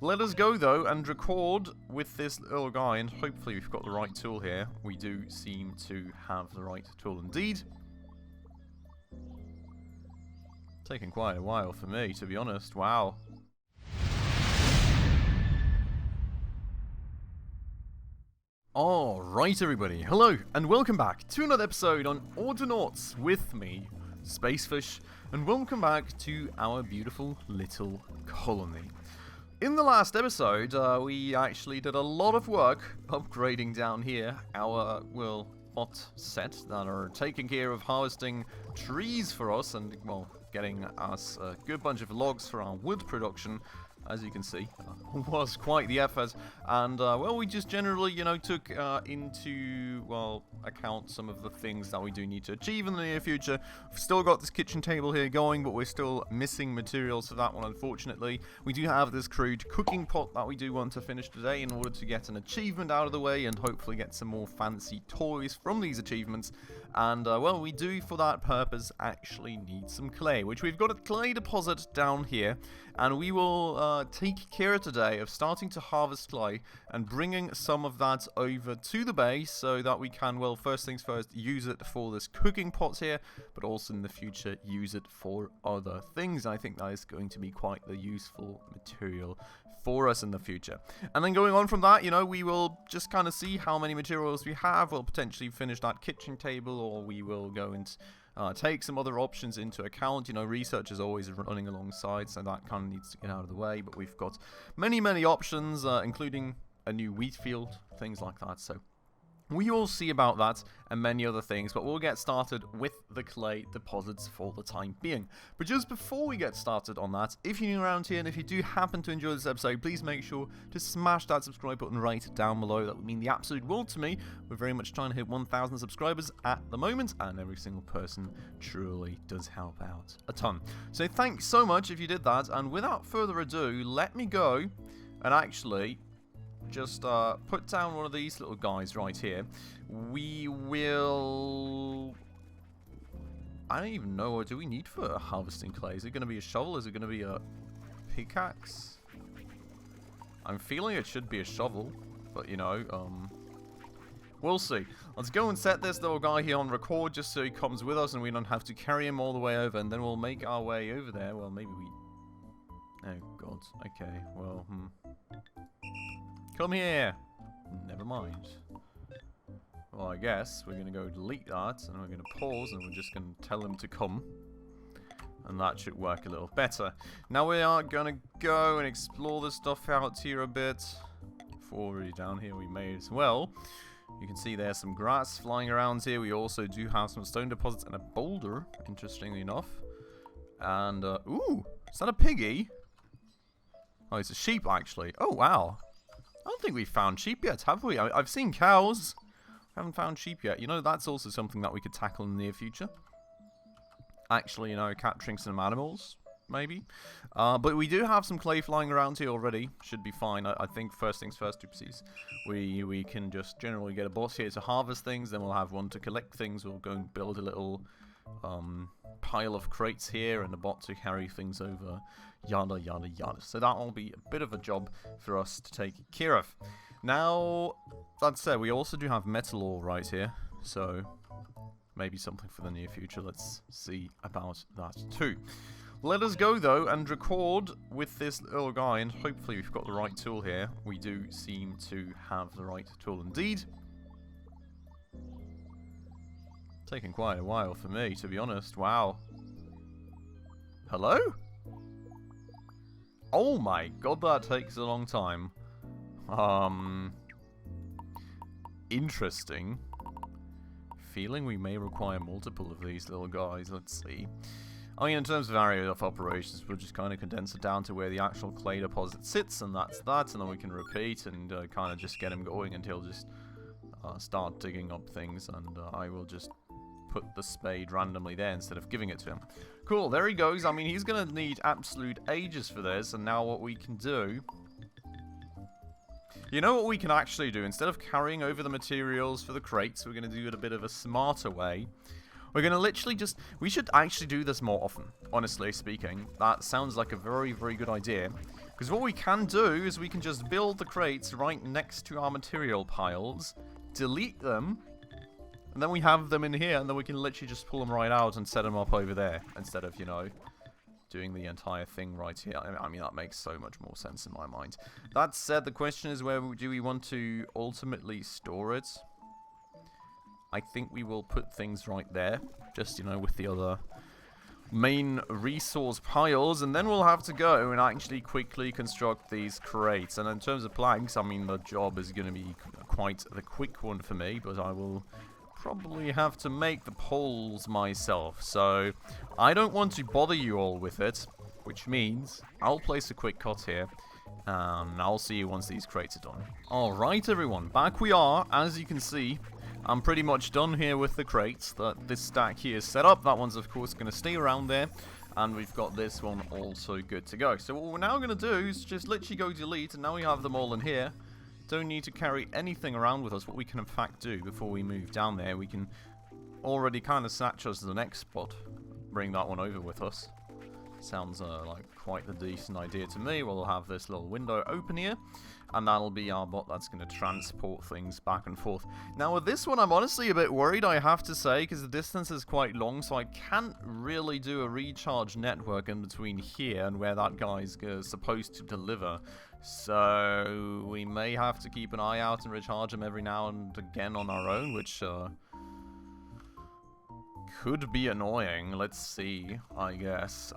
Let us go, though, and record with this little guy, and hopefully we've got the right tool here. We do seem to have the right tool indeed. Taking quite a while for me, to be honest. Wow. Alright, everybody. Hello, and welcome back to another episode on Autonauts with me, Spacefish, and welcome back to our beautiful little colony. In the last episode, we actually did a lot of work upgrading down here our, well, bot set that are taking care of harvesting trees for us and, well, getting us a good bunch of logs for our wood production. As you can see, was quite the effort, and well, we just generally, you know, took into, well, account some of the things that we do need to achieve in the near future. We've still got this kitchen table here going, but we're still missing materials for that one, unfortunately. We do have this crude cooking pot that we do want to finish today in order to get an achievement out of the way and hopefully get some more fancy toys from these achievements. And, well, we do, for that purpose, actually need some clay, which we've got a clay deposit down here, and we will take care today of starting to harvest clay and bringing some of that over to the base so that we can, well, first things first, use it for this cooking pot here, but also in the future use it for other things. I think that is going to be quite the useful material for us in the future. And then going on from that, you know, we will just kind of see how many materials we have. We'll potentially finish that kitchen table, or we will go and take some other options into account. You know, research is always running alongside, so that kind of needs to get out of the way. But we've got many options, including a new wheat field, things like that. So we will see about that and many other things, but we'll get started with the clay deposits for the time being. But just before we get started on that, if you're new around here and if you do happen to enjoy this episode, please make sure to smash that subscribe button right down below. That would mean the absolute world to me. We're very much trying to hit 1,000 subscribers at the moment, and every single person truly does help out a ton. So thanks so much if you did that, and without further ado, let me go and actually just put down one of these little guys right here. We will... I don't even know, what do we need for harvesting clay? Is it going to be a shovel? Is it going to be a pickaxe? I'm feeling it should be a shovel, but you know, we'll see. Let's go and set this little guy here on record just so he comes with us and we don't have to carry him all the way over, and then we'll make our way over there. Well, maybe we... Oh, God. Okay, well, Come here! Never mind. Well, I guess we're going to go delete that, and we're going to pause, and we're just going to tell him to come. And that should work a little better. Now we are going to go and explore this stuff out here a bit. Already down here we may as well. You can see there's some grass flying around here. We also do have some stone deposits and a boulder, interestingly enough. And, ooh! Is that a piggy? Oh, it's a sheep, actually. Oh, wow. I don't think we've found sheep yet, have we? I've seen cows. We haven't found sheep yet. You know, that's also something that we could tackle in the near future. Actually, you know, capturing some animals, maybe. But we do have some clay flying around here already. Should be fine. I think first things first, oopsies. We can just generally get a boss here to harvest things. Then we'll have one to collect things. We'll go and build a little pile of crates here and a bot to carry things over. Yada, yada, yada. So that will be a bit of a job for us to take care of. Now, that said, we also do have metal ore right here. So, maybe something for the near future. Let's see about that too. Let us go, though, and record with this little guy. And hopefully we've got the right tool here. We do seem to have the right tool indeed. Taking quite a while for me, to be honest. Wow. Hello? Oh my god, that takes a long time. Interesting. Feeling we may require multiple of these little guys. Let's see. I mean, in terms of area of operations, we'll just kind of condense it down to where the actual clay deposit sits, and that's that, and then we can repeat and kind of just get him going until just start digging up things, and I will just put the spade randomly there instead of giving it to him. Cool, there he goes. I mean, he's going to need absolute ages for this, and now what we can do... You know what we can actually do? Instead of carrying over the materials for the crates, we're going to do it a bit of a smarter way. We're going to literally just... We should actually do this more often, honestly speaking. That sounds like a very, very good idea. Because what we can do is we can just build the crates right next to our material piles, delete them, and then we have them in here, and then we can literally just pull them right out and set them up over there, instead of, you know, doing the entire thing right here. I mean, that makes so much more sense in my mind. That said, the question is, where do we want to ultimately store it? I think we will put things right there, just, you know, with the other main resource piles, and then we'll have to go and actually quickly construct these crates. And in terms of planks, I mean, the job is going to be quite the quick one for me, but I will probably have to make the poles myself, so I don't want to bother you all with it, which means I'll place a quick cut here, and I'll see you once these crates are done. Alright everyone, back we are. As you can see, I'm pretty much done here with the crates. This stack here is set up. That one's of course going to stay around there. And we've got this one also good to go. So what we're now going to do is just literally go delete. And now we have them all in here. Don't need to carry anything around with us. What we can in fact do before we move down there, we can already kind of snatch us to the next spot. Bring that one over with us. Sounds like quite a decent idea to me. We'll have this little window open here, and that'll be our bot that's going to transport things back and forth. Now with this one, I'm honestly a bit worried, I have to say, because the distance is quite long, so I can't really do a recharge network in between here and where that guy's supposed to deliver. So we may have to keep an eye out and recharge him every now and again on our own, which could be annoying. Let's see, I guess.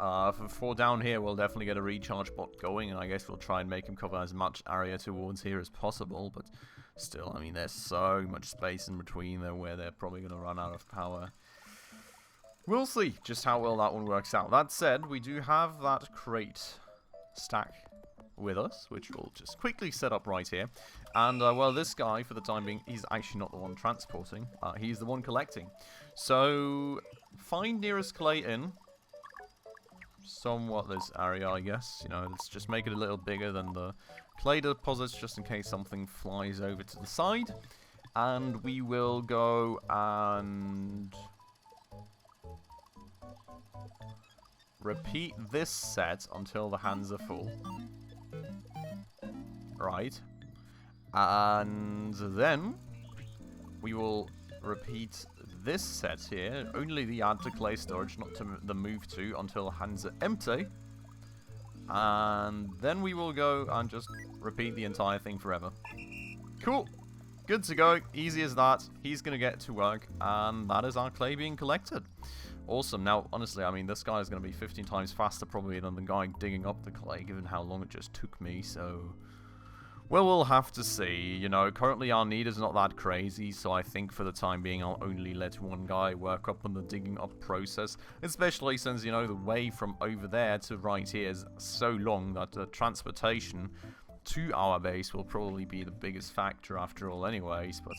For down here, we'll definitely get a recharge bot going, and I guess we'll try and make him cover as much area towards here as possible, but still, I mean, there's so much space in between there where they're probably going to run out of power. We'll see just how well that one works out. That said, we do have that crate stack with us, which we'll just quickly set up right here. And, well, this guy, for the time being, he's actually not the one transporting. He's the one collecting. So, find nearest clay in. Somewhat this area, I guess. You know, let's just make it a little bigger than the clay deposits, just in case something flies over to the side. And we will go and repeat this set until the hands are full. Right. And then we will repeat this set here, only the add to clay storage, not to the move to, until hands are empty. And then we will go and just repeat the entire thing forever. Cool. Good to go. Easy as that. He's going to get to work, and that is our clay being collected. Awesome. Now, honestly, I mean, this guy is going to be 15 times faster probably than the guy digging up the clay, given how long it just took me, so... Well, we'll have to see. You know, currently our need is not that crazy, so I think for the time being I'll only let one guy work up on the digging up process, especially since, you know, the way from over there to right here is so long that the transportation to our base will probably be the biggest factor after all anyways, but,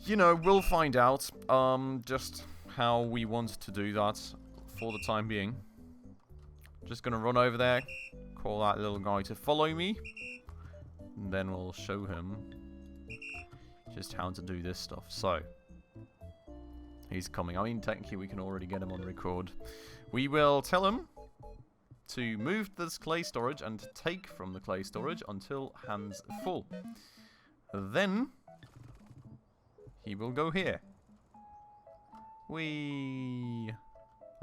you know, we'll find out just how we want to do that for the time being. Just gonna run over there, call that little guy to follow me. And then we'll show him just how to do this stuff. So, he's coming. I mean, technically we can already get him on record. We will tell him to move this clay storage and take from the clay storage until hands full. Then, he will go here. Am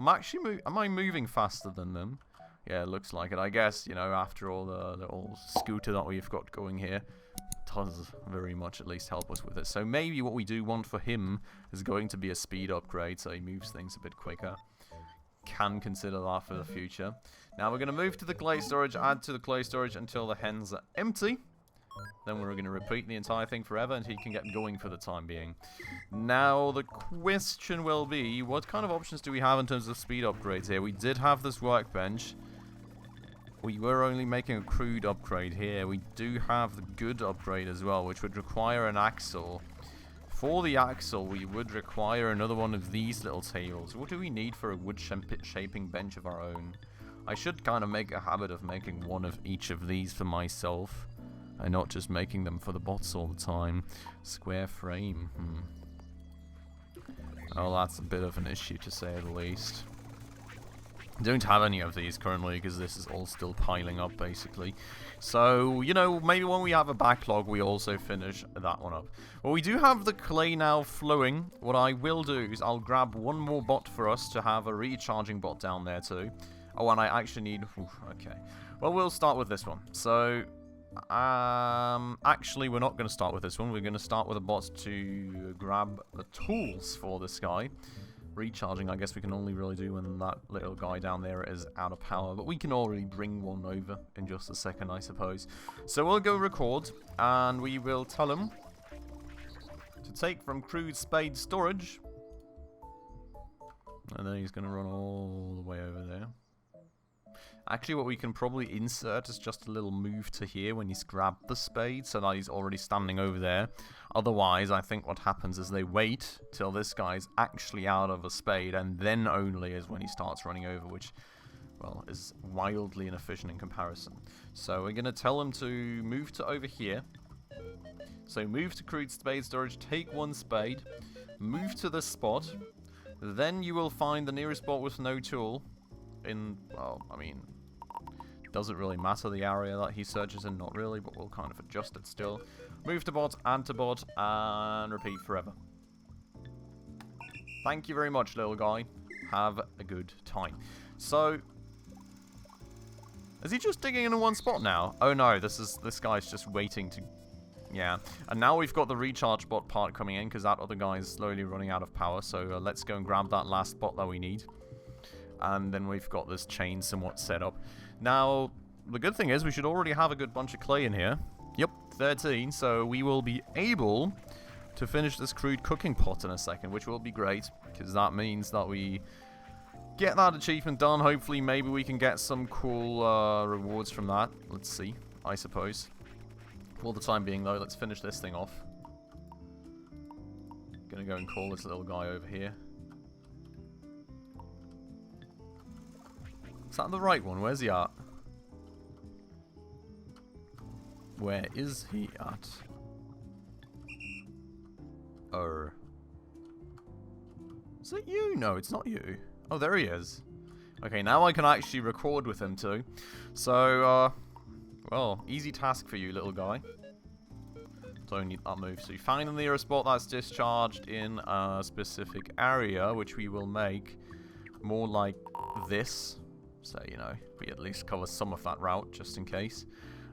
I moving faster than them? Yeah, it looks like it. I guess, you know, after all the little scooter that we've got going here, does very much at least help us with it. So maybe what we do want for him is going to be a speed upgrade, so he moves things a bit quicker. Can consider that for the future. Now we're going to move to the clay storage, add to the clay storage until the hens are empty. Then we're going to repeat the entire thing forever, and he can get going for the time being. Now, the question will be, what kind of options do we have in terms of speed upgrades here? We did have this workbench. We were only making a crude upgrade here. We do have the good upgrade as well, which would require an axle. For the axle, we would require another one of these little tables. What do we need for a wood shaping bench of our own? I should kind of make a habit of making one of each of these for myself, and not just making them for the bots all the time. Square frame. Oh, that's a bit of an issue to say the least. I don't have any of these currently because this is all still piling up basically. So, you know, maybe when we have a backlog we also finish that one up. Well, we do have the clay now flowing. What I will do is I'll grab one more bot for us to have a recharging bot down there too. Oh, and I actually need... okay. Well, we'll start with this one. So, actually we're not going to start with this one. We're going to start with a bot to grab the tools for this guy. Recharging, I guess we can only really do when that little guy down there is out of power, but we can already bring one over in just a second, I suppose. So we'll go record, and we will tell him to take from crude spade storage, and then he's going to run all the way over there. Actually, what we can probably insert is just a little move to here when he's grabbed the spade, so that he's already standing over there. Otherwise, I think what happens is they wait till this guy's actually out of a spade, and then only is when he starts running over, which, well, is wildly inefficient in comparison. So we're going to tell him to move to over here. So move to crude spade storage, take one spade, move to this spot, then you will find the nearest spot with no tool in, well, I mean... doesn't really matter the area that he searches in, not really, but we'll kind of adjust it still. Move to bot, and to bot, and repeat forever. Thank you very much, little guy. Have a good time. So, is he just digging in one spot now? Oh no, this guy's just waiting to... yeah. And now we've got the recharge bot part coming in, because that other guy is slowly running out of power, so let's go and grab that last bot that we need. And then we've got this chain somewhat set up. Now, the good thing is we should already have a good bunch of clay in here. Yep, 13. So we will be able to finish this crude cooking pot in a second, which will be great, because that means that we get that achievement done. Hopefully, maybe we can get some cool rewards from that. Let's see, I suppose. For the time being, though, let's finish this thing off. Gonna go and call this little guy over here. Is that the right one? Where's he at? Where is he at? Oh. Is it you? No, it's not you. Oh, there he is. Okay, now I can actually record with him too. So, well, easy task for you, little guy. Don't need that move. So you find the nearest spot that's discharged in a specific area, which we will make more like this. So, you know, we at least cover some of that route, just in case.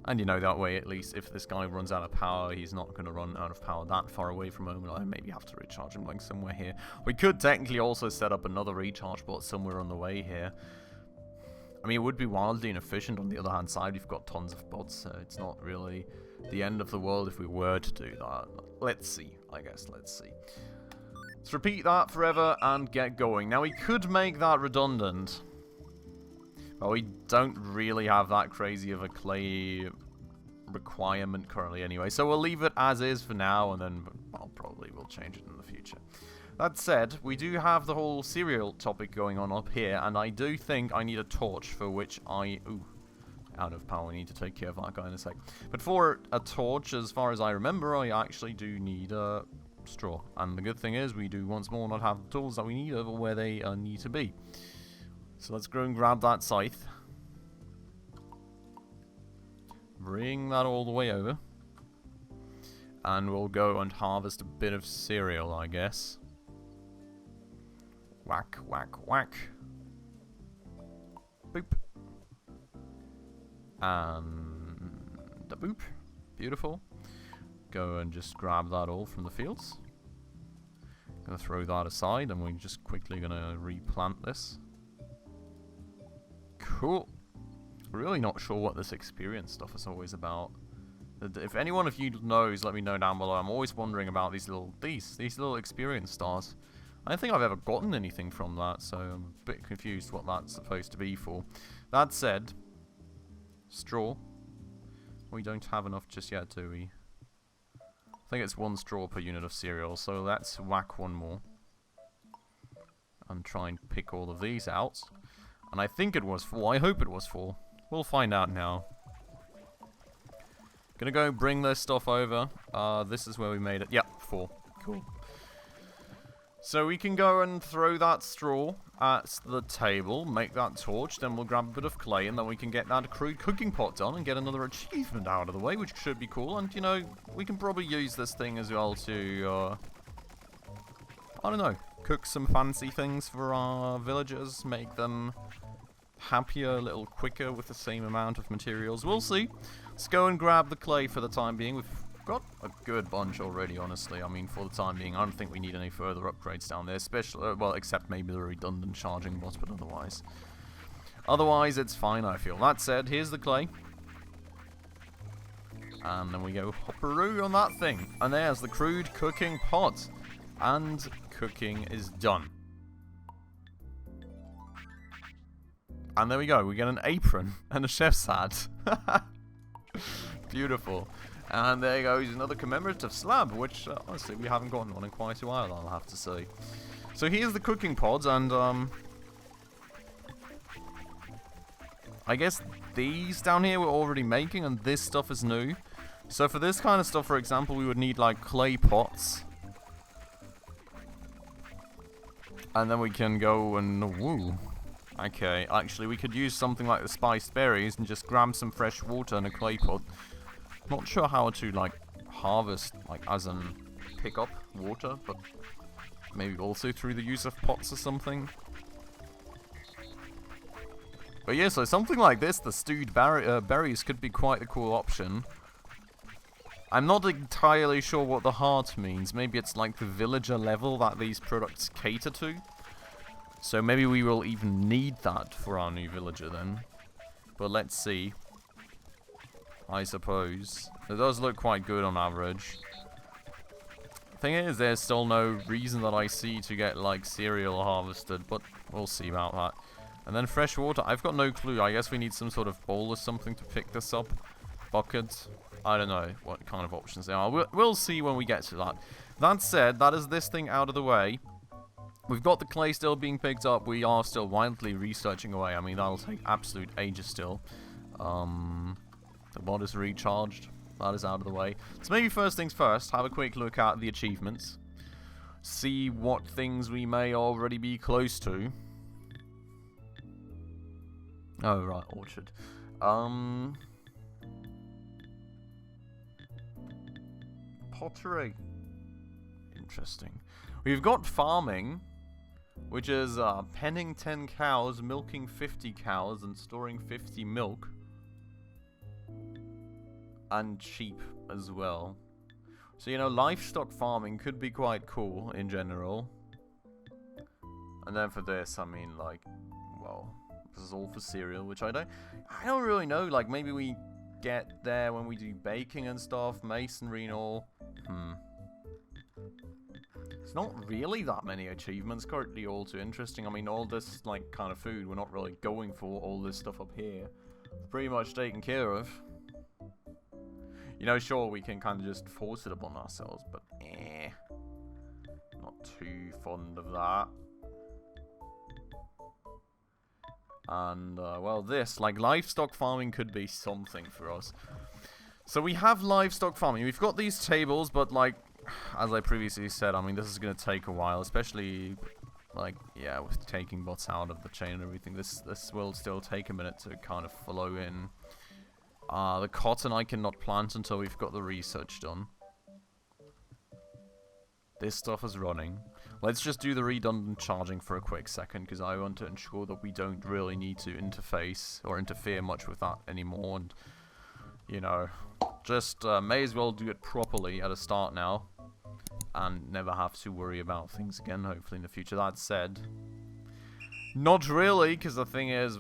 And, you know, that way, at least, if this guy runs out of power, he's not going to run out of power that far away from home. I maybe have to recharge him, like, somewhere here. We could technically also set up another recharge bot somewhere on the way here. I mean, it would be wildly inefficient. On the other hand side, we've got tons of bots, so it's not really the end of the world if we were to do that. Let's see, I guess. Let's see. Let's repeat that forever and get going. Now, we could make that redundant. But we don't really have that crazy of a clay requirement currently anyway. So we'll leave it as is for now, and then well, probably we'll change it in the future. That said, we do have the whole cereal topic going on up here, and I do think I need a torch for which I... ooh, out of power. I need to take care of that guy in a sec. But for a torch, as far as I remember, I actually do need a straw. And the good thing is we do once more not have the tools that we need over where they need to be. So let's go and grab that scythe. Bring that all the way over. And we'll go and harvest a bit of cereal, I guess. Whack, whack, whack. Boop. And a boop. Beautiful. Go and just grab that all from the fields. Gonna throw that aside, and we're just quickly gonna replant this. Cool. Really not sure what this experience stuff is always about. If anyone of you knows, let me know down below. I'm always wondering about these little experience stars. I don't think I've ever gotten anything from that, so I'm a bit confused what that's supposed to be for. That said, straw. We don't have enough just yet, do we? I think it's 1 straw per unit of cereal, so let's whack one more. And try and pick all of these out. And I think it was 4. I hope it was 4. We'll find out now. Gonna go bring this stuff over. This is where we made it. Yep, 4. Cool. So we can go and throw that straw at the table, make that torch, then we'll grab a bit of clay, and then we can get that crude cooking pot done and get another achievement out of the way, which should be cool. And, you know, we can probably use this thing as well to, I don't know, cook some fancy things for our villagers, make them happier, a little quicker with the same amount of materials. We'll see. Let's go and grab the clay for the time being. We've got a good bunch already, honestly. I mean, for the time being, I don't think we need any further upgrades down there, especially, well, except maybe the redundant charging bot, but otherwise it's fine, I feel. That said, here's the clay. And then we go hopperoo on that thing. And there's the crude cooking pot. And cooking is done. And there we go. We get an apron and a chef's hat. Beautiful. And there goes another commemorative slab, which, honestly, we haven't gotten one in quite a while, I'll have to say. So here's the cooking pods, and, I guess these down here we're already making, and this stuff is new. So for this kind of stuff, for example, we would need, like, clay pots. And then we can go and, woo. Okay, actually, we could use something like the spiced berries and just grab some fresh water in a clay pot. Not sure how to, like, harvest, like, as in pick up water, but maybe also through the use of pots or something. But yeah, so something like this, the stewed berries could be quite a cool option. I'm not entirely sure what the heart means. Maybe it's like the villager level that these products cater to. So maybe we will even need that for our new villager then. But let's see. I suppose. It does look quite good on average. Thing is, there's still no reason that I see to get, like, cereal harvested, but we'll see about that. And then fresh water. I've got no clue. I guess we need some sort of bowl or something to pick this up. Bucket. I don't know what kind of options there are. We'll see when we get to that. That said, that is this thing out of the way. We've got the clay still being picked up. We are still wildly researching away. I mean, that'll take absolute ages still. The mod is recharged. That is out of the way. So maybe first things first, have a quick look at the achievements. See what things we may already be close to. Oh, right, orchard. Pottery. Interesting. We've got farming, which is penning 10 cows, milking 50 cows, and storing 50 milk. And sheep as well. So, you know, livestock farming could be quite cool in general. And then for this, I mean, like, well, this is all for cereal, which I don't really know. Like, maybe we get there when we do baking and stuff, masonry and all. It's not really that many achievements currently all too interesting. I mean, all this, like, kind of food, we're not really going for. All this stuff up here, pretty much taken care of. You know, sure, we can kind of just force it upon ourselves, but not too fond of that. And, well, this, like, livestock farming could be something for us. So we have livestock farming. We've got these tables, but, like, as I previously said, I mean, this is going to take a while, especially, like, yeah, with taking bots out of the chain and everything. This will still take a minute to kind of flow in. The cotton I cannot plant until we've got the research done. This stuff is running. Let's just do the redundant charging for a quick second, because I want to ensure that we don't really need to interface or interfere much with that anymore. And, you know, just may as well do it properly at a start now. And never have to worry about things again, hopefully in the future. That said, not really, because the thing is,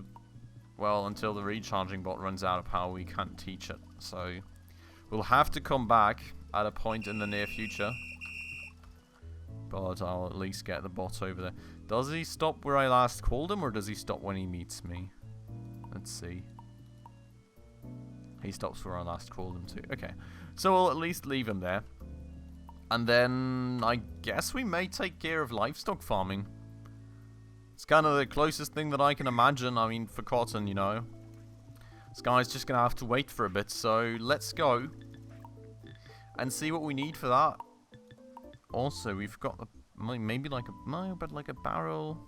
well, until the recharging bot runs out of power, we can't teach it. So, we'll have to come back at a point in the near future. But I'll at least get the bot over there. Does he stop where I last called him, or does he stop when he meets me? Let's see. He stops where I last called him to. Okay. So, we'll at least leave him there. And then, I guess we may take care of livestock farming. It's kind of the closest thing that I can imagine. I mean, for cotton, you know. This guy's just going to have to wait for a bit. So, let's go. And see what we need for that. Also, we've got the maybe like a... No, but like a barrel...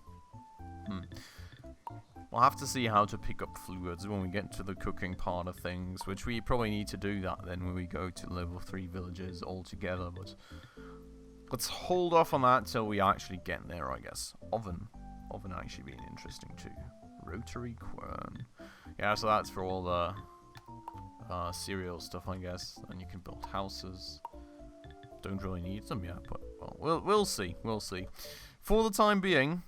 We'll have to see how to pick up fluids when we get to the cooking part of things, which we probably need to do that then when we go to level 3 villages altogether, but let's hold off on that till we actually get there, I guess. Oven actually being interesting too. Rotary quern. Yeah, so that's for all the cereal stuff, I guess, and you can build houses. Don't really need them yet, but well, we'll see, For the time being,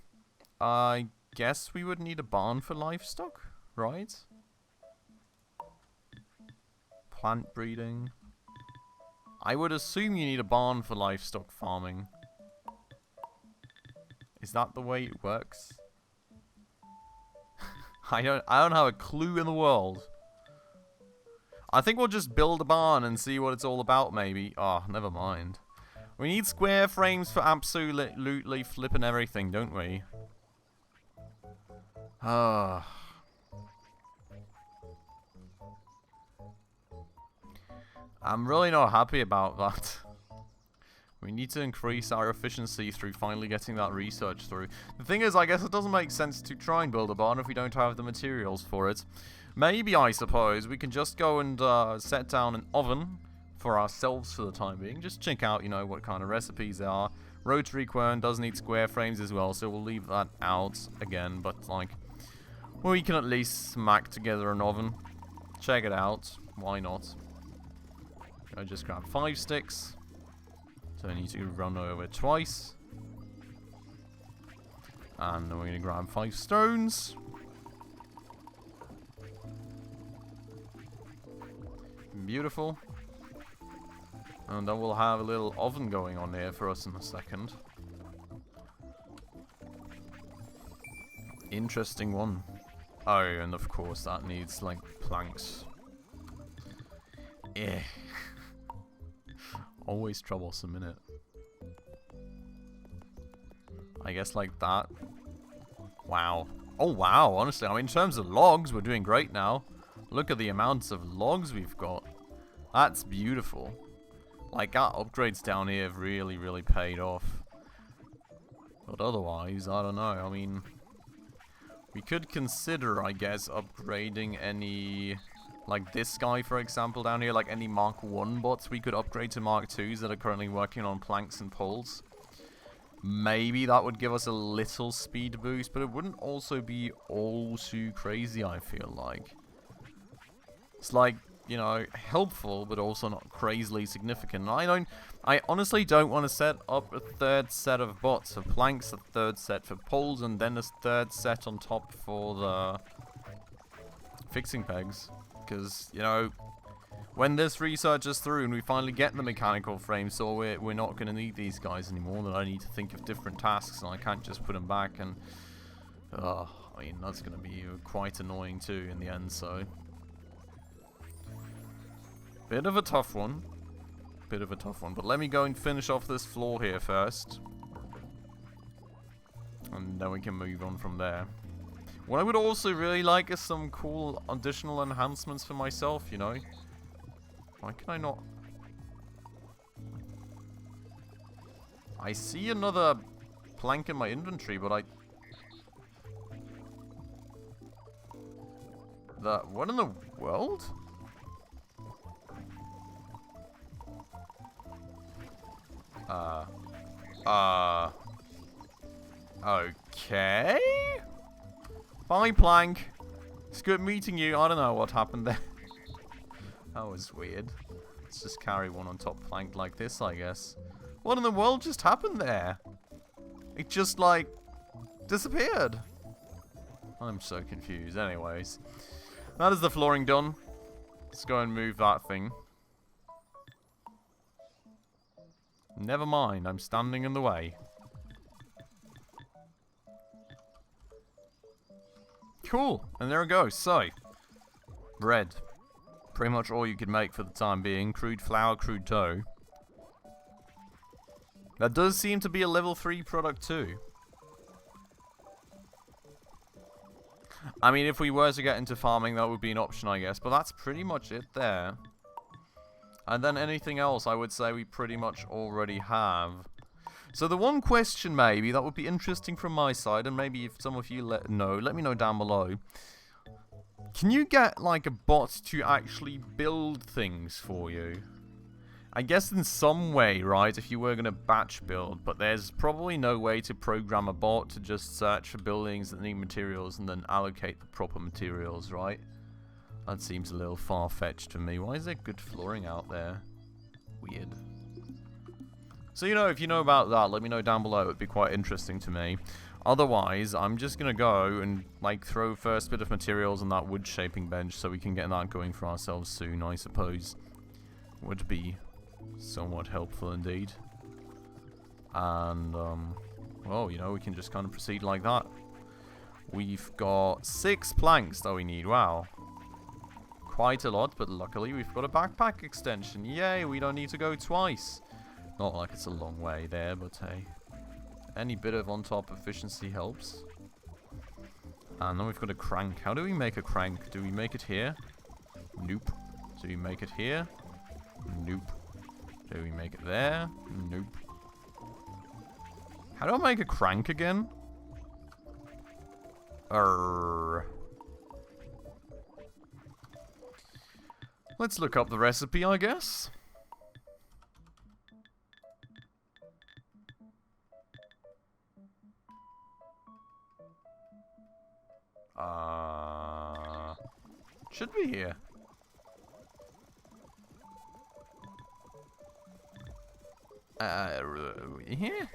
I guess we would need a barn for livestock, right? Plant breeding. I would assume you need a barn for livestock farming. Is that the way it works? I don't have a clue in the world. I think we'll just build a barn and see what it's all about, maybe. Oh, never mind. We need square frames for absolutely flipping everything, don't we? I'm really not happy about that. We need to increase our efficiency through finally getting that research through. The thing is, I guess it doesn't make sense to try and build a barn if we don't have the materials for it. Maybe, I suppose, we can just go and set down an oven for ourselves for the time being. Just check out, you know, what kind of recipes there are. Rotary quern does need square frames as well, so we'll leave that out again, but, like... Well, we can at least smack together an oven. Check it out. Why not? I just grab 5 sticks. So I need to run over twice. And then we're going to grab 5 stones. Beautiful. And then we'll have a little oven going on here for us in a second. Interesting one. Oh, and of course that needs, like, planks. Eh. Always troublesome, innit? I guess like that. Wow. Oh, wow, honestly, I mean, in terms of logs, we're doing great now. Look at the amounts of logs we've got. That's beautiful. Like, our upgrades down here have really, really paid off. But otherwise, I don't know, I mean... We could consider, I guess, upgrading any, like this guy, for example, down here, like any Mark 1 bots we could upgrade to Mark 2s that are currently working on planks and poles. Maybe that would give us a little speed boost, but it wouldn't also be all too crazy, I feel like. It's like, you know, helpful, but also not crazily significant. I honestly don't want to set up a 3rd set of bots for planks, a 3rd set for poles, and then a 3rd set on top for the fixing pegs. Because, you know, when this research is through and we finally get the mechanical frame, so we're not going to need these guys anymore, then I need to think of different tasks, and I can't just put them back, and I mean, that's going to be quite annoying too in the end, so... Bit of a tough one. But let me go and finish off this floor here first. And then we can move on from there. What I would also really like is some cool additional enhancements for myself, you know? Why can I not... I see another plank in my inventory, but what in the world? Okay. Bye, plank. It's good meeting you. I don't know what happened there. That was weird. Let's just carry one on top plank like this, I guess. What in the world just happened there? It just, like, disappeared. I'm so confused. Anyways. That is the flooring done. Let's go and move that thing. Never mind, I'm standing in the way. Cool, and there we go. So, bread. Pretty much all you can make for the time being. Crude flour, crude dough. That does seem to be a level 3 product too. I mean, if we were to get into farming, that would be an option, I guess. But that's pretty much it there. And then anything else, I would say we pretty much already have. So the one question maybe that would be interesting from my side, and maybe if some of you let me know down below. Can you get like a bot to actually build things for you? I guess in some way, right, if you were going to batch build, but there's probably no way to program a bot to just search for buildings that need materials and then allocate the proper materials, right? That seems a little far-fetched to me. Why is there good flooring out there? Weird. So, if you know about that, let me know down below. It'd be quite interesting to me. Otherwise, I'm just going to go and, like, throw first bit of materials on that wood shaping bench so we can get that going for ourselves soon, I suppose. Would be somewhat helpful indeed. And, well, we can just kind of proceed like that. We've got 6 planks that we need. Wow. Quite a lot, but luckily we've got a backpack extension. Yay, we don't need to go twice. Not like it's a long way there, but hey. Any bit of on-top efficiency helps. And then we've got a crank. How do we make a crank? Do we make it here? Nope. Do we make it here? Nope. Do we make it there? Nope. How do I make a crank again? Let's look up the recipe, I guess. Should be here. Here?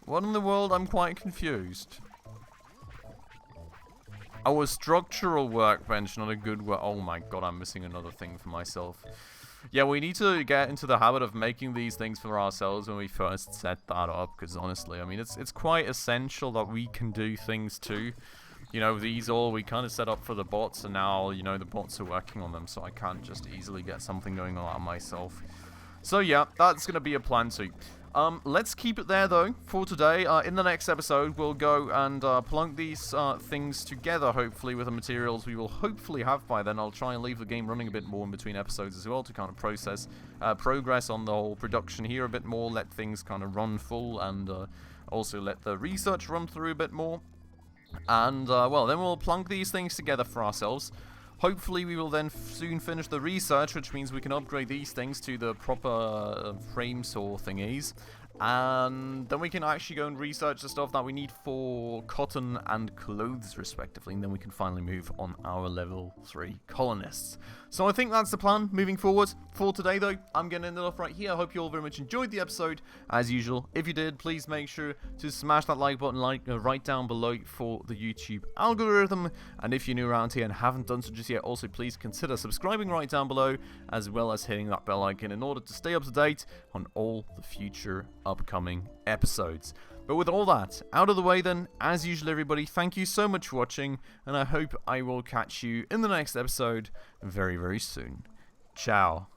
What in the world? I'm quite confused. Oh, a structural workbench, not a good work. Oh my god, I'm missing another thing for myself. Yeah, we need to get into the habit of making these things for ourselves when we first set that up, because honestly, I mean, it's quite essential that we can do things too. These all we kind of set up for the bots, and now, the bots are working on them, so I can't just easily get something going on myself. So yeah, that's going to be a plan too. Let's keep it there though for today. In the next episode, we'll go and plunk these things together, hopefully, with the materials we will hopefully have by then. I'll try and leave the game running a bit more in between episodes as well to kind of progress on the whole production here a bit more, let things kind of run full, and also let the research run through a bit more. And, well, then we'll plunk these things together for ourselves. Hopefully we will then soon finish the research, which means we can upgrade these things to the proper frame saw thingies. And then we can actually go and research the stuff that we need for cotton and clothes, respectively. And then we can finally move on our level 3 colonists. So I think that's the plan moving forward. For today, though, I'm going to end it off right here. I hope you all very much enjoyed the episode. As usual, if you did, please make sure to smash that like button right down below for the YouTube algorithm. And if you're new around here and haven't done so just yet, also please consider subscribing right down below, as well as hitting that bell icon in order to stay up to date on all the future upcoming episodes. But with all that out of the way then, as usual everybody, thank you so much for watching, and I hope I will catch you in the next episode very, very soon. Ciao.